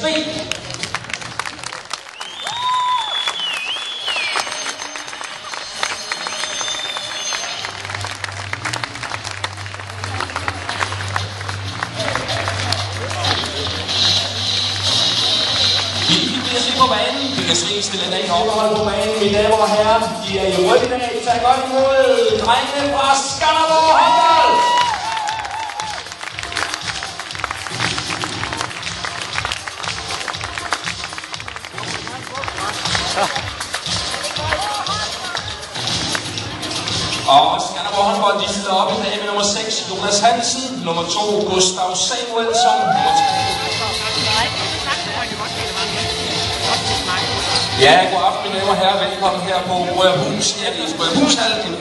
BSV. BSV på banen. BSV stiller dag overhold på banen. Mine damer og herrer, de er i ryggen af. Tag godt imod drengene fra Skanderborg håndbold. Og Skanderborg håndbold, de stiller op i dag med nummer 6, Jonas Hansen, nummer 2, Gustav Samuelsson, nummer 3. Ja, god aften, mine damer og herrer. Velkommen her på Brødrehus. Her i Brødrehus-hallen. En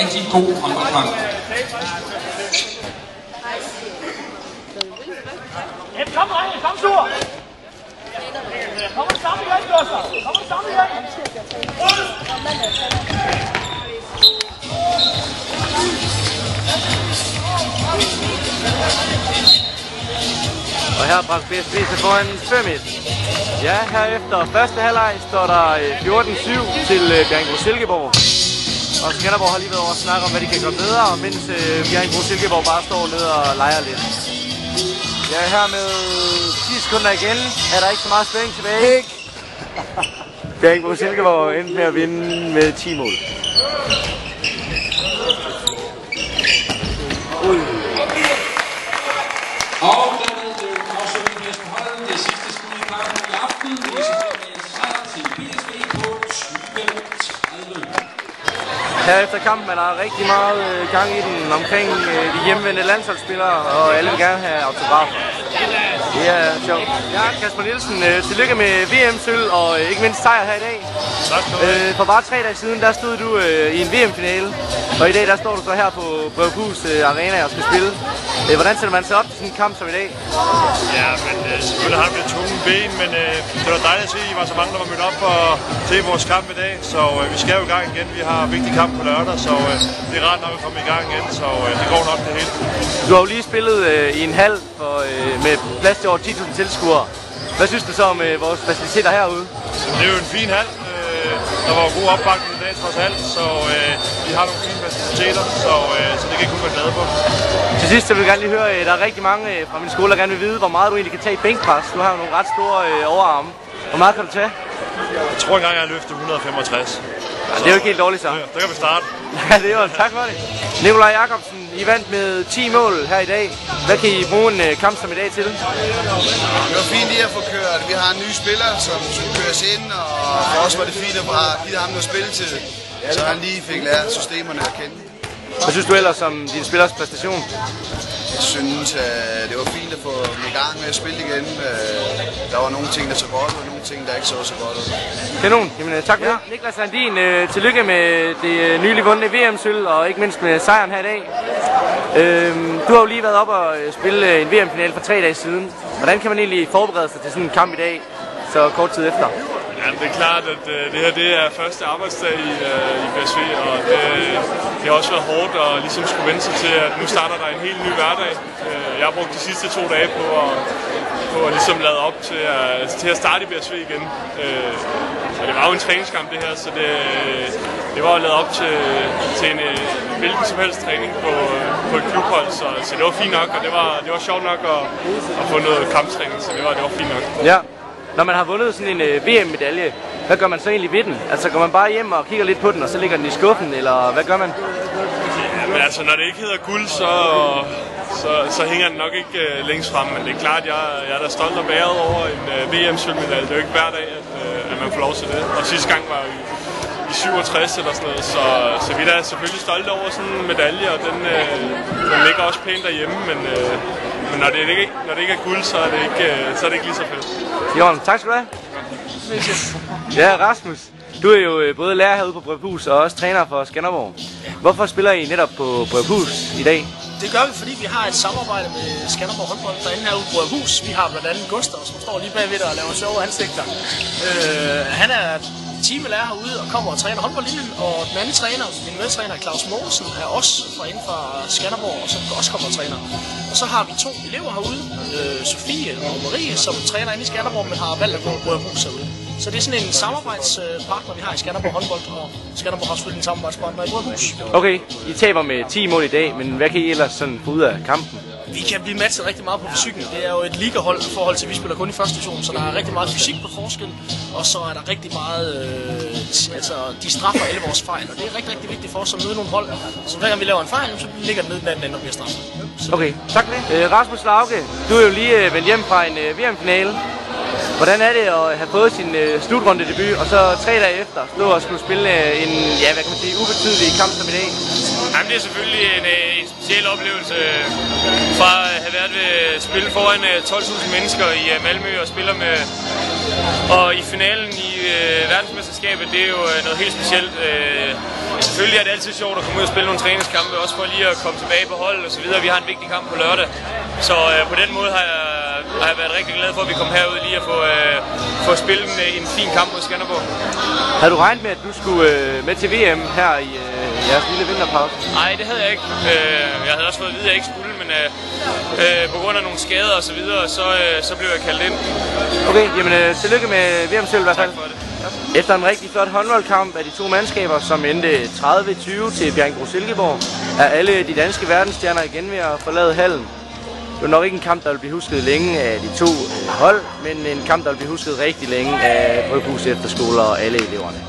rigtig god håndboldkamp. Kom, drenge, kom, Stur! Kom og sammen igen, Gustav! Kom og sammen igen! Og her bragte BSV til foran 5-1. Ja, herefter første halvleg står der 14-7 til Bjerringbro-Silkeborg. Og Skanderborg har lige været over at snakke om, hvad de kan gøre bedre, mens Bjerringbro-Silkeborg bare står ned og leger lidt. Ja, her med 10 sekunder igen er der ikke så meget spænding tilbage. Bjerringbro-Silkeborg endte med at vinde med 10 mål. Og dermed blev afslutningen på holdet. Det sidste skud i kampen i aften. Det er selvfølgelig en sejr til BSV på 20-30. Herefter kampen er der rigtig meget gang i den omkring de hjemvendte landsholdsspillere, og alle vil gerne have autografer. Det er sjovt. Ja, Kasper Nielsen, tillykke med VM-sølv og ikke mindst sejr her i dag. For bare 3 dage siden, der stod du i en VM-finale, og i dag der står du så her på Brødrehus Arena og skal spille. Hvordan sætter man sig op til sådan en kamp som i dag? Ja, men selvfølgelig har det lidt tunge ben, men det var dejligt at se, at I var så mange, der var mødt op for at se vores kamp i dag. Så vi skal jo i gang igen. Vi har en vigtig kamp på lørdag, så det er rart, når vi kommer i gang igen, så det går nok det hele. Du har jo lige spillet i en hal med plads til over 10.000 tilskuere. Hvad synes du så om vores faciliteter herude? Det er jo en fin hal. Der var god opbakning i dag trods alt, så vi har nogle fine faciliteter, så det kan jeg kun være glad på. Til sidst vil jeg gerne lige høre, der er rigtig mange fra min skole, der gerne vil vide, hvor meget du egentlig kan tage i bænkpres. Du har jo nogle ret store overarme. Hvor meget kan du tage? Jeg tror engang, jeg har løftet 165. Ja, det er jo ikke helt dårligt så. Ja, der kan vi starte. Ja, det er jo. Tak for det. Nikolaj Jakobsen, I vandt med 10 mål her i dag. Hvad kan I bruge en kamp som i dag til? Det var fint lige at få kørt. Vi har en ny spiller, som skulle køres ind, og for os var det fint at give ham noget spilletid, så han lige fik lært systemerne at kende. Hvad synes du ellers om din spillers præstation? Jeg synes, det var fint at få dem i gang med at spille igen. Der var nogle ting, der så godt, og nogle ting, der ikke så godt ud. Kanon. Jamen, tak for det. Niklas Sandin, tillykke med det nylig vundne VM-sølv, og ikke mindst med sejren her i dag. Du har jo lige været op og spille en VM-finale for 3 dage siden. Hvordan kan man egentlig forberede sig til sådan en kamp i dag, så kort tid efter? Ja, det er klart, at det her det er første arbejdsdag i BSV, og det har også været hårdt at ligesom skulle vende sig til, at nu starter der en helt ny hverdag. Jeg har brugt de sidste 2 dage på at ligesom lade op til at starte i BSV igen. Og det var jo en træningskamp det her, så det var lavet op til en hvilken som helst træning på et klubhold, så det var fint nok, og det var sjovt nok at få noget kamptræning, så det var fint nok. Ja. Når man har vundet sådan en VM-medalje, hvad gør man så egentlig ved den? Altså går man bare hjem og kigger lidt på den, og så ligger den i skuffen, eller hvad gør man? Ja, men altså når det ikke hedder guld, så hænger den nok ikke længst frem, men det er klart, jeg er da stolt og bæret over en VM-sølvmedalje. Det er jo ikke hver dag, at man får lov til det. Og sidste gang var i 67 eller sådan noget, så vi er da selvfølgelig stolte over sådan en medalje, og den ligger også pænt derhjemme, men når det ikke er guld, så er det ikke lige så fedt. Jørgen, tak skal du have. Ja, Rasmus. Du er jo både lærer herude på Brødrehus og også træner for Skanderborg. Hvorfor spiller I netop på Brødrehus i dag? Det gør vi, fordi vi har et samarbejde med Skanderborg håndbold derinde herude på Brødrehus. Vi har blandt andet Gustav, som står lige bagved og laver sjove ansigter. Han er Timel er herude og kommer og træner håndboldlinjen, og den anden træner, min medtræner Claus Mogensen, er også inden for Skanderborg, og som også kommer og træner. Og så har vi 2 elever herude, Sofie og Marie, som træner inde i Skanderborg, men har valgt at gå på Rødhus herude. Så det er sådan en samarbejdspartner, vi har i Skanderborg håndbold, og Skanderborg har selvfølgelig en samarbejdspartner i Rødhus. Okay, I taber med 10 mål i dag, men hvad kan I ellers sådan få ud af kampen? Vi kan blive matchet rigtig meget på fysikken. Det er jo et ligahold i forhold til, at vi spiller kun i første division, så der er rigtig meget fysik på forskel, og så er der rigtig meget, de straffer alle vores fejl, og det er rigtig, rigtig vigtigt for os at møde nogle hold. Så hver gang vi laver en fejl, så ligger den ned den anden ende og bliver straffet. Okay, tak for det. Rasmus Lauke, du er jo lige vendt hjem fra en VM-finale. Hvordan er det at have fået sin slutrundedebut, og så 3 dage efter stå og skulle spille en, ja, hvad kan man sige, ubetydelig kamp som i dag? Jamen, det er selvfølgelig en speciel oplevelse fra at have været ved at spille foran 12.000 mennesker i Malmø og spiller med. Og i finalen i verdensmesterskabet, det er jo noget helt specielt. Selvfølgelig er det altid sjovt at komme ud og spille nogle træningskampe, også for lige at komme tilbage på holdet og så videre. Vi har en vigtig kamp på lørdag, så på den måde har jeg været rigtig glad for, at vi kom herud lige at få spillet en fin kamp mod Skanderborg. Havde du regnet med, at du skulle med til VM her i jeres lille vinterpause? Nej, det havde jeg ikke. Jeg havde også fået at vide, at jeg ikke skulle, men på grund af nogle skader og så videre, så blev jeg kaldt ind. Okay, jamen tillykke med VM-sølv i hvert fald. Tak for det. Efter en rigtig flot håndboldkamp af de 2 mandskaber, som endte 30-20 til Bjerringbro-Silkeborg, er alle de danske verdensstjerner igen ved at forlade hallen. Det var nok ikke en kamp, der vil blive husket længe af de 2 hold, men en kamp, der vil blive husket rigtig længe af Rødhus Efterskoler og alle eleverne.